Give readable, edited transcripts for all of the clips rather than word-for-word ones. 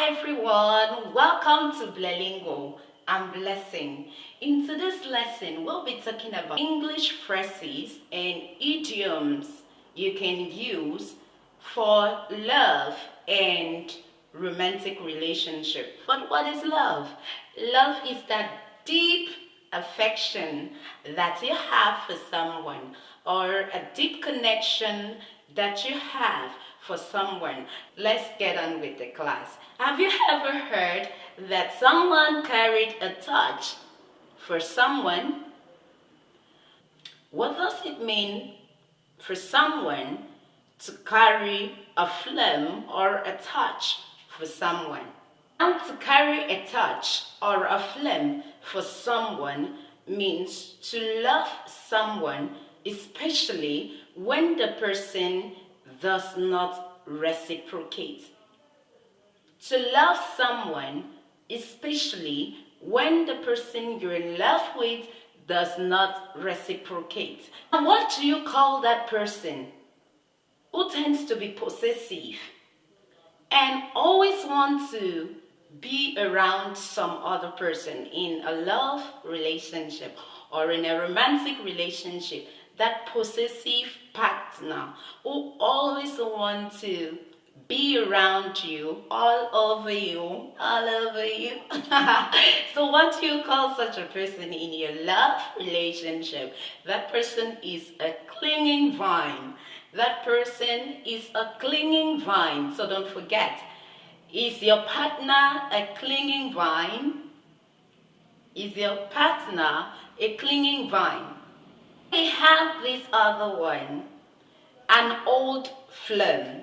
everyone, welcome to Blelingo. I'm Blessing. In today's lesson, we'll be talking about English phrases and idioms you can use for love and romantic relationship. But what is love? Love is that deep affection that you have for someone, or a deep connection that you have for someone. Let's get on with the class. Have you ever heard that someone carried a torch for someone? What does it mean for someone to carry a flame or a torch for someone? Now, to carry a torch or a flame for someone means to love someone, especially when the person does not reciprocate. To love someone, especially when the person you're in love with does not reciprocate. And what do you call that person who tends to be possessive and always want to be around some other person in a love relationship or in a romantic relationship? That possessive partner who always want to be around you, all over you. So what do you call such a person in your love relationship? That person is a clinging vine. That person is a clinging vine. So don't forget, is your partner a clinging vine? Is your partner a clinging vine? We have this other one, an old flame.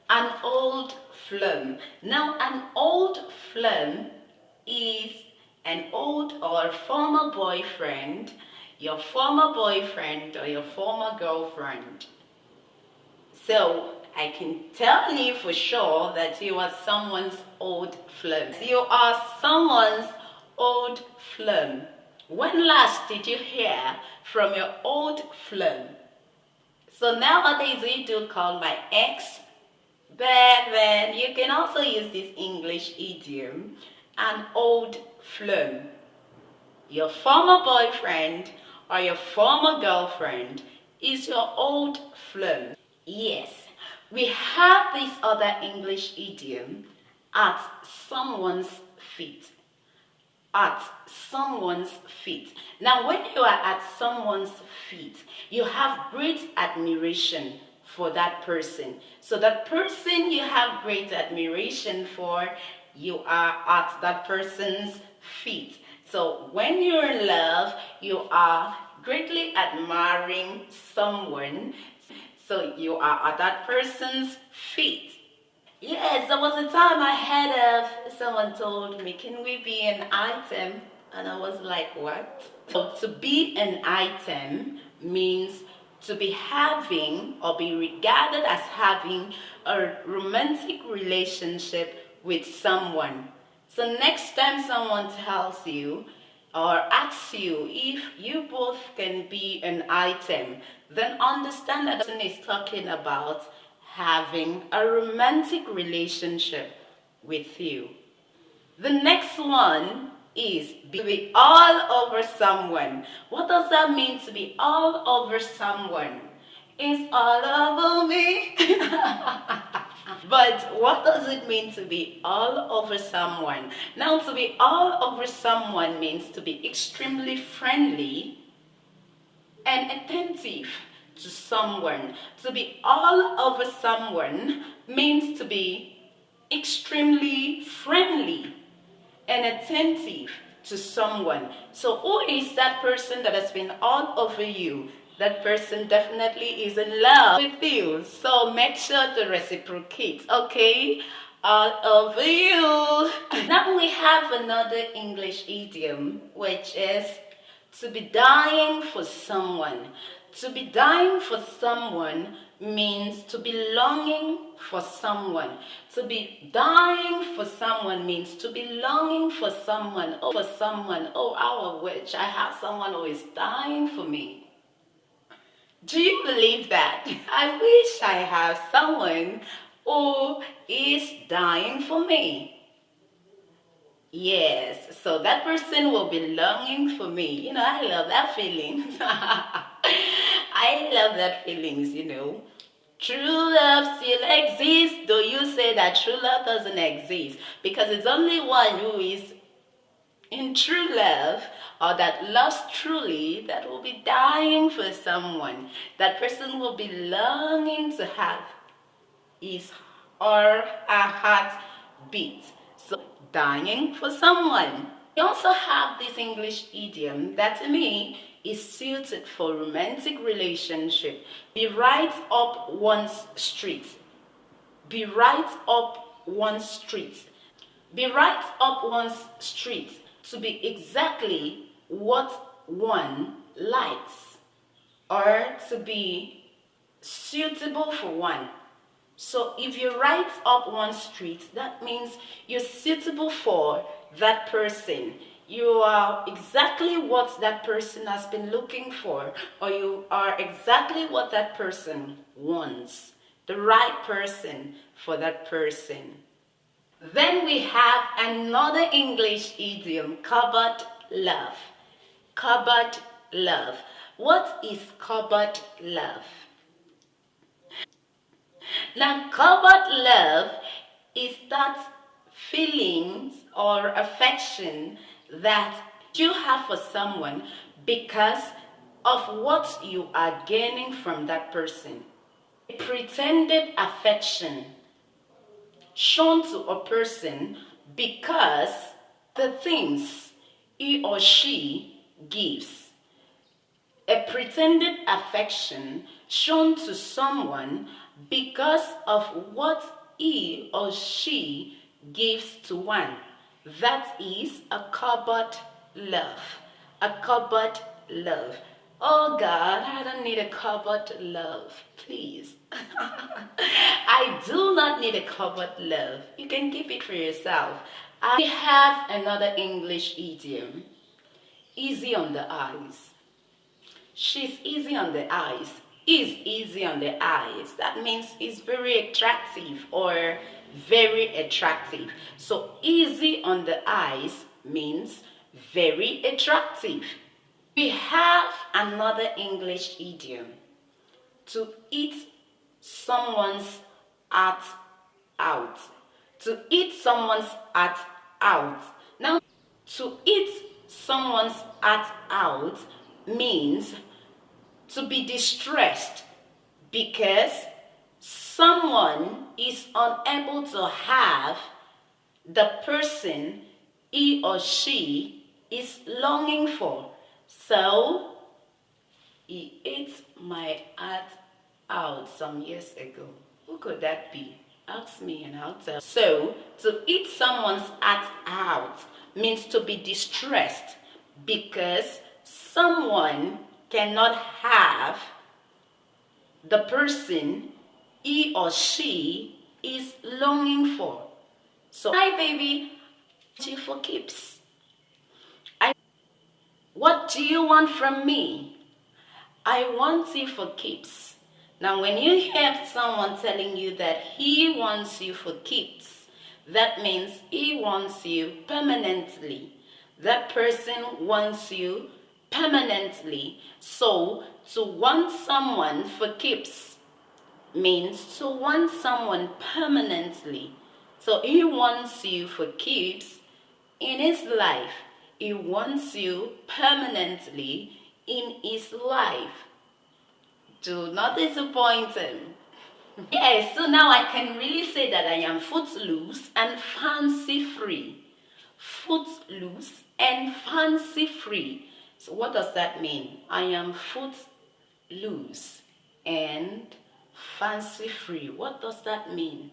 An old flame. Now, an old flame is an old or former boyfriend, your former boyfriend or your former girlfriend. So, I can tell you for sure that you are someone's old flame. You are someone's old flame. When last did you hear from your old flame? So nowadays we do call my ex, but then you can also use this English idiom, an old flame. Your former boyfriend or your former girlfriend is your old flame. Yes, we have this other English idiom, at someone's feet. At someone's feet. Now, when you are at someone's feet, you have great admiration for that person. So that person you have great admiration for, you are at that person's feet. So when you're in love, you are greatly admiring someone. So you are at that person's feet. Yes, there was a time I had someone told me, can we be an item? And I was like, what? So to be an item means to be having or be regarded as having a romantic relationship with someone. So next time someone tells you or asks you if you both can be an item, then understand that person is talking about having a romantic relationship with you. The next one is be all over someone. What does that mean, to be all over someone? It's all over me. But what does it mean to be all over someone? Now, to be all over someone means to be extremely friendly and attentive to someone. To be all over someone means to be extremely friendly and attentive to someone. So who is that person that has been all over you? That person definitely is in love with you. So make sure to reciprocate, okay? All over you. Now we have another English idiom, which is to be dying for someone. To be dying for someone means to be longing for someone. To be dying for someone means to be longing for someone. Oh, for someone. Oh, how I wish I have someone who is dying for me. Do you believe that? I wish I have someone who is dying for me. Yes, so that person will be longing for me. I love that feeling. I love that feelings. True love still exists, though you say that true love doesn't exist. Because it's only one who is in true love or that loves truly that will be dying for someone. That person will be longing to have his or her heart beat. So dying for someone. We also have this English idiom that to me is suited for romantic relationship. Be right up one's street. Be right up one's street. Be right up one's street to be exactly what one likes or to be suitable for one. So if you write up one street, that means you're suitable for that person. You are exactly what that person has been looking for, or you are exactly what that person wants. The right person for that person. Then we have another English idiom, cupboard love. Cupboard love. What is cupboard love? Now, cupboard love is that feelings or affection that you have for someone because of what you are gaining from that person. A pretended affection shown to a person because the things he or she gives. A pretended affection shown to someone because of what he or she gives to one. That is a cupboard love. A cupboard love. Oh God, I don't need a cupboard love. Please. I do not need a cupboard love. You can keep it for yourself. I have another English idiom. Easy on the eyes. She's easy on the eyes. Is easy on the eyes. That means he's very attractive or very attractive. So easy on the eyes means very attractive. We have another English idiom. To eat someone's heart out. To eat someone's heart out. Now, to eat someone's heart out means to be distressed because someone is unable to have the person he or she is longing for. So, he ate my heart out some years ago. Who could that be? Ask me and I'll tell. So, to eat someone's heart out means to be distressed because someone cannot have the person he or she is longing for. So, hi baby, I want you for keeps. What do you want from me? I want you for keeps. Now, when you hear someone telling you that he wants you for keeps, that means he wants you permanently. That person wants you permanently. So, to want someone for keeps means to want someone permanently. So, he wants you for keeps in his life. He wants you permanently in his life. Do not disappoint him. Yes, so now I can really say that I am footloose and fancy free. Footloose and fancy free. So what does that mean? I am footloose and fancy free. What does that mean?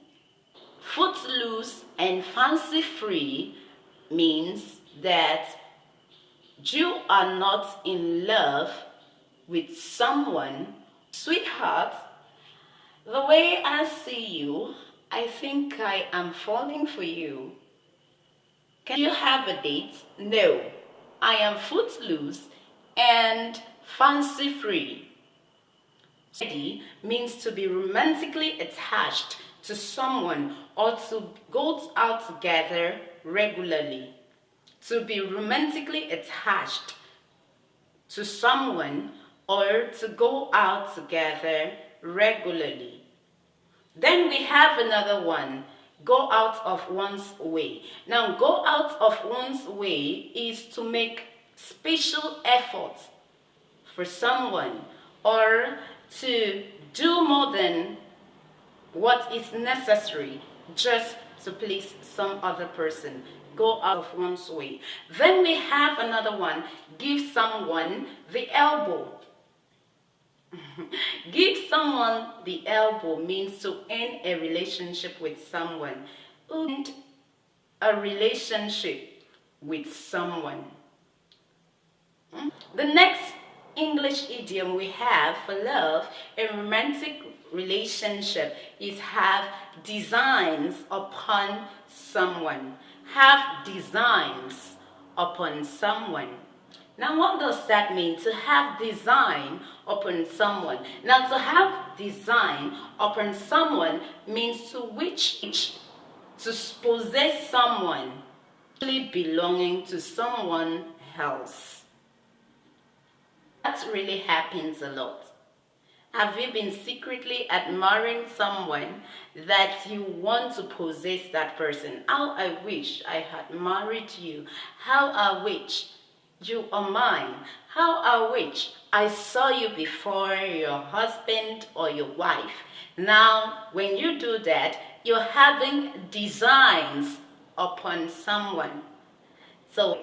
Footloose and fancy free means that you are not in love with someone. Sweetheart, the way I see you, I think I am falling for you. Can you have a date? No. I am footloose and fancy free. Ready means to be romantically attached to someone or to go out together regularly. to be romantically attached to someone or to go out together regularly. Then we have another one, go out of one's way. Now, go out of one's way is to make special efforts for someone or to do more than what is necessary just to please some other person. Go out of one's way. Then we have another one, give someone the elbow. Give someone the elbow means to end a relationship with someone. End a relationship with someone. The next English idiom we have for love, a romantic relationship, is have designs upon someone. Have designs upon someone. Now, what does that mean? To have design upon someone. Now, to have design upon someone means to wish to possess someone belonging to someone else. That really happens a lot. Have you been secretly admiring someone that you want to possess that person? How I wish I had married you. How I wish you are mine. How I wish I saw you before your husband or your wife. Now, when you do that, you're having designs upon someone. So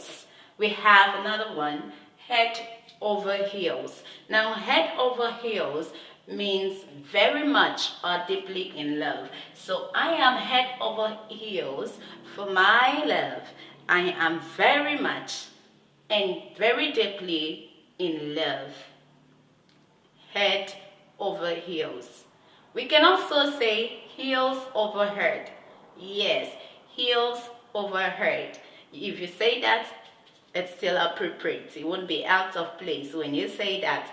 we have another one, head over heels. Now, head over heels means very much or deeply in love. So I am head over heels for my love. I am very much and very deeply in love. Head over heels. We can also say heels over head. Yes, heels over head. If you say that, it's still appropriate. It won't be out of place when you say that.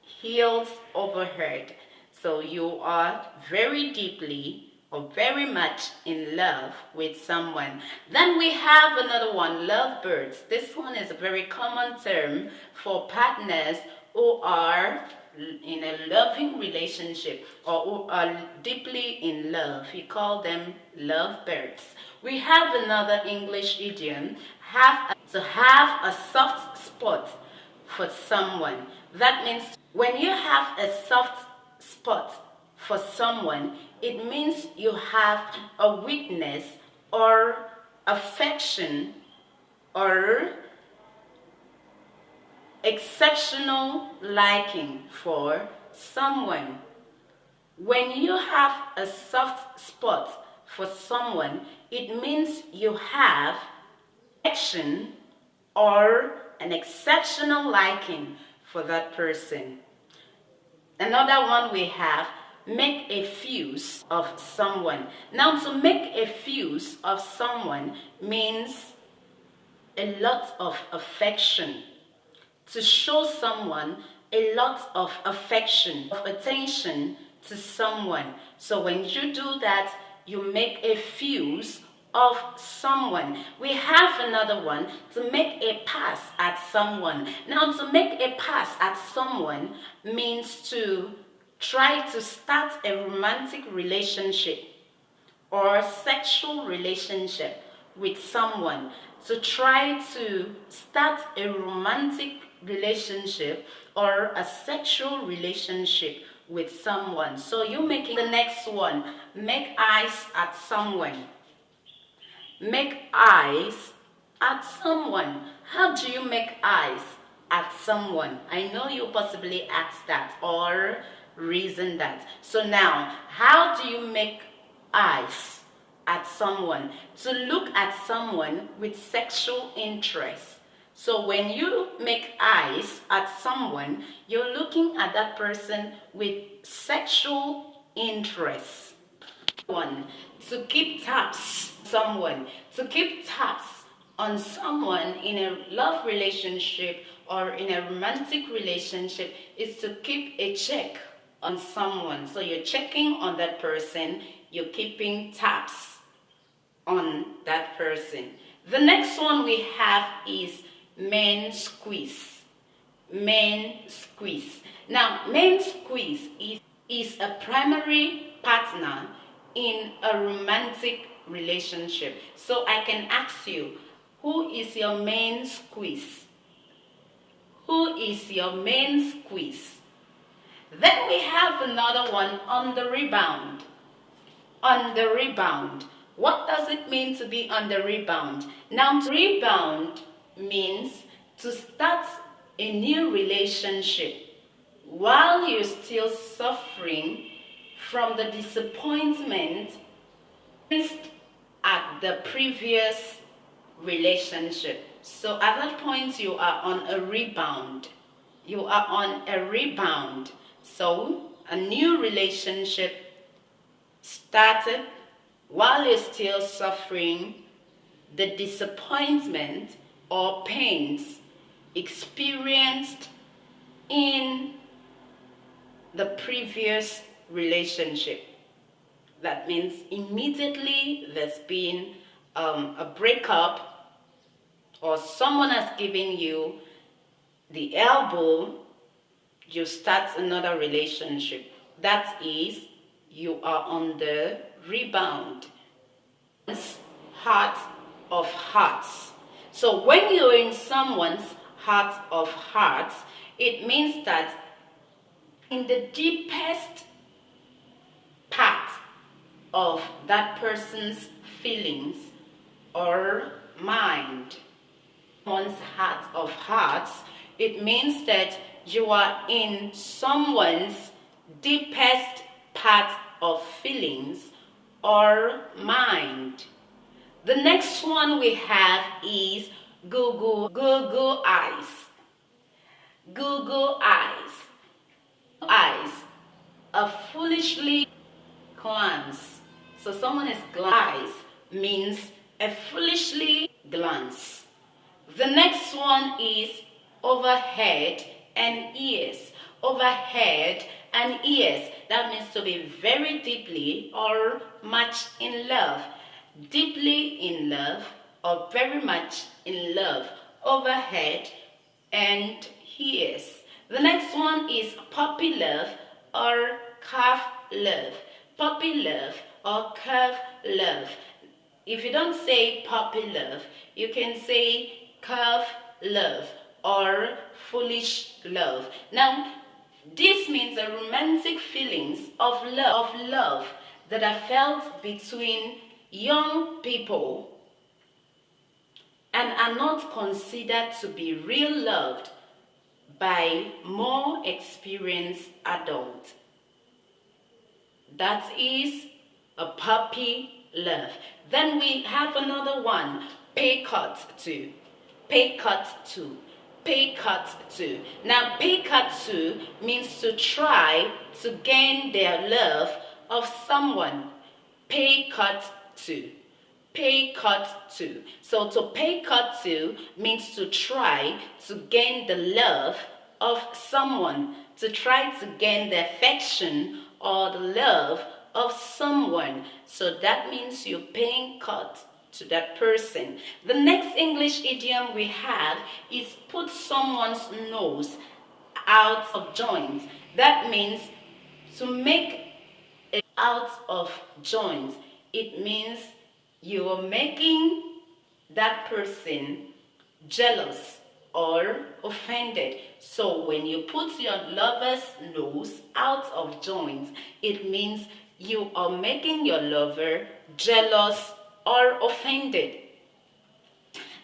Heels over head. So you are very deeply or very much in love with someone. Then we have another one, lovebirds. This one is a very common term for partners who are in a loving relationship or who are deeply in love. We call them lovebirds. We have another English idiom, to have a soft spot for someone. That means when you have a soft spot for someone, it means you have a weakness or affection or exceptional liking for someone. When you have a soft spot for someone, it means you have affection or an exceptional liking for that person. Another one we have, make a fuse of someone. Now, to make a fuse of someone means a lot of affection. To show someone a lot of affection, of attention to someone. So when you do that, you make a fuse of someone. We have another one, to make a pass at someone. Now, to make a pass at someone means to try to start a romantic relationship or sexual relationship with someone. To try to start a romantic relationship or a sexual relationship with someone. So you're making the next one, make eyes at someone. Make eyes at someone. How do you make eyes at someone? I know you possibly asked that or reason that. So now, how do you make eyes at someone? To look at someone with sexual interest. So when you make eyes at someone, you're looking at that person with sexual interest. One, to keep tabs someone. To keep tabs on someone in a love relationship or in a romantic relationship is to keep a check on someone. So you're checking on that person, you're keeping tabs on that person. The next one we have is main squeeze. Main squeeze. Now, main squeeze is a primary partner in a romantic relationship. So I can ask you, who is your main squeeze? Who is your main squeeze? Then we have another one, on the rebound. On the rebound. What does it mean to be on the rebound? Now, to rebound means to start a new relationship while you're still suffering from the disappointment at the previous relationship. So at that point, you are on a rebound. You are on a rebound. So a new relationship started while you're still suffering the disappointment or pains experienced in the previous relationship. That means immediately there's been a breakup, or someone has given you the elbow, you start another relationship. That is, you are on the rebound. Heart of hearts. So when you're in someone's heart of hearts, it means that in the deepest part of that person's feelings or mind, one's heart of hearts, it means that you are in someone's deepest part of feelings or mind. The next one we have is Google eyes. Google eyes. Eyes. A foolishly glance. So someone is eyes means a foolishly glance. The next one is overhead and ears. Overhead and ears. That means to be very deeply or much in love. Deeply in love or very much in love. Overhead and ears. The next one is puppy love or calf love. Puppy love or calf love. If you don't say puppy love, you can say calf love or foolish love. Now, this means the romantic feelings of love that are felt between young people and are not considered to be real loved by more experienced adults. That is a puppy love. Then we have another one, pay cut to. Pay cut to. Pay cut to. Now, pay cut to means to try to gain their love of someone. Pay cut to. Pay cut to. So to pay cut to means to try to gain the love of someone, to try to gain the affection or the love of someone. So that means you're paying cut to that person. The next English idiom we have is put someone's nose out of joint. That means to make it out of joint. It means you are making that person jealous or offended. So when you put your lover's nose out of joint, it means you are making your lover jealous or offended.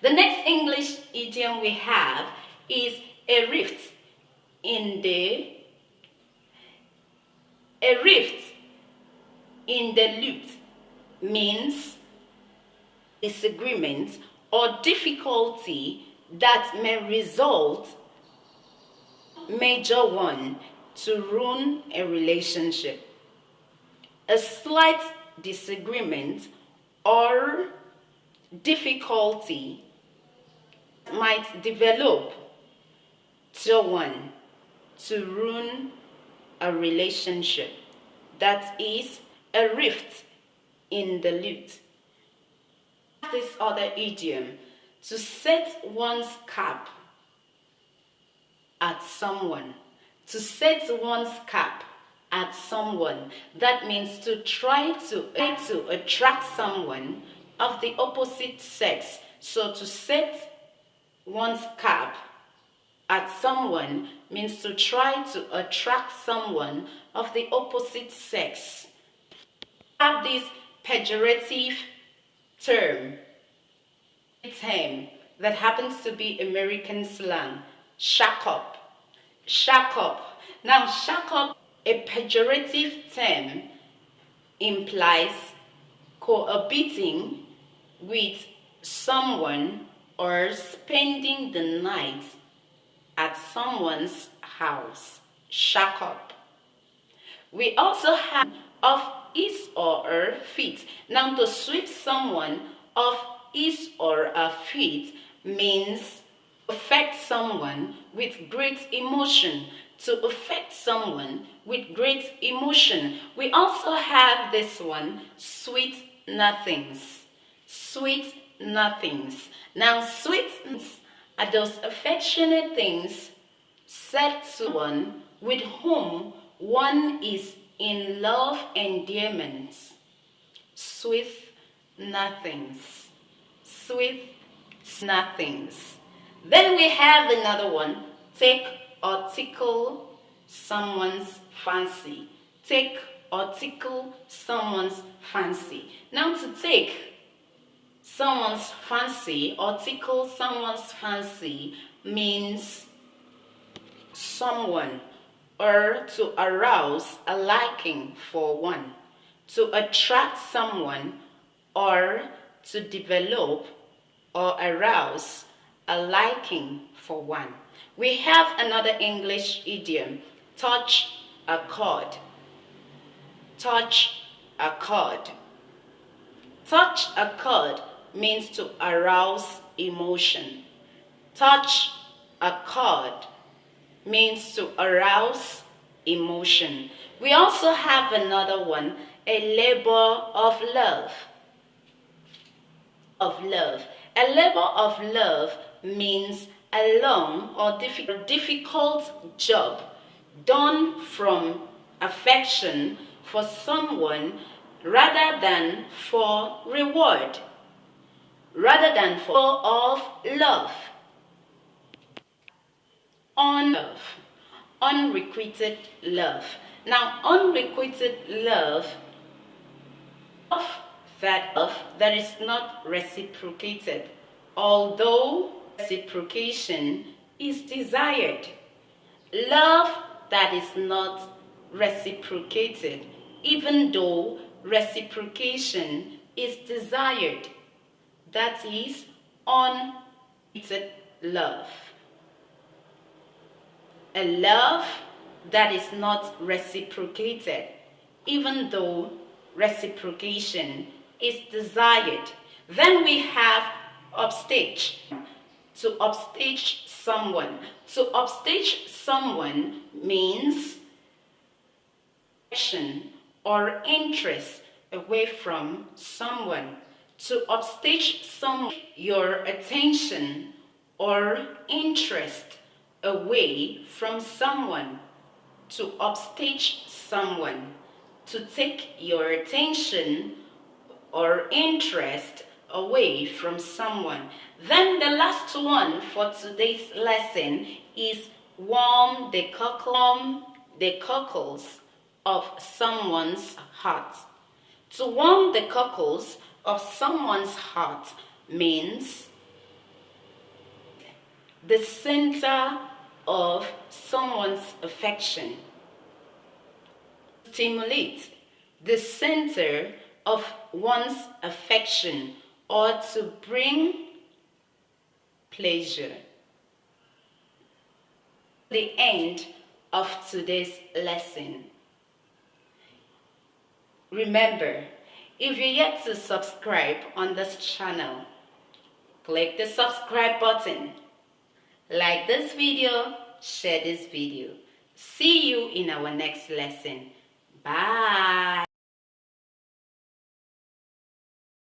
The next English idiom we have is a rift in the lute. Means disagreement or difficulty that may result major one to ruin a relationship. A slight disagreement or difficulty might develop to one to ruin a relationship. That is a rift in the lute. this other idiom, to set one's cap at someone. To set one's cap at someone. That means to try to attract someone of the opposite sex. So to set one's cap at someone means to try to attract someone of the opposite sex. Have this pejorative term that happens to be American slang, shack up. Shack up. Now, shack up, a pejorative term, implies cohabiting with someone or spending the night at someone's house. Shack up. We also have off his or her feet. Now, to sweep someone off his or her feet means affect someone with great emotion. To affect someone with great emotion. We also have this one, sweet nothings. Sweet nothings. Now, sweet are those affectionate things said to one with whom one is in love endearment. Sweet nothings. Sweet nothings. Then we have another one, take or tickle someone's fancy. Take or tickle someone's fancy. Now, to take someone's fancy or tickle someone's fancy means someone, or to arouse a liking for one, to attract someone, or to develop or arouse a liking for one. We have another English idiom, touch a chord. Touch a chord. Touch a chord means to arouse emotion. Touch a chord means to arouse emotion. We also have another one, a labor of love. Of love. A labor of love means a long or difficult job done from affection for someone rather than for reward, rather than for of love. Unrequited love. Now, unrequited love, that is not reciprocated, although reciprocation is desired. Love that is not reciprocated, even though reciprocation is desired. That is unrequited love. A love that is not reciprocated, even though reciprocation is desired. Then we have upstage. To upstage someone. To upstage someone means action or interest away from someone. To upstage someone, your attention or interest away from someone. To upstage someone, to take your attention or interest away from someone. Then the last one for today's lesson is warm the cockles of someone's heart. To warm the cockles of someone's heart means the center of someone's affection. Stimulate the center of one's affection, or to bring pleasure. The end of today's lesson. Remember, if you're yet to subscribe on this channel, click the subscribe button. Like this video, share this video. See you in our next lesson. Bye.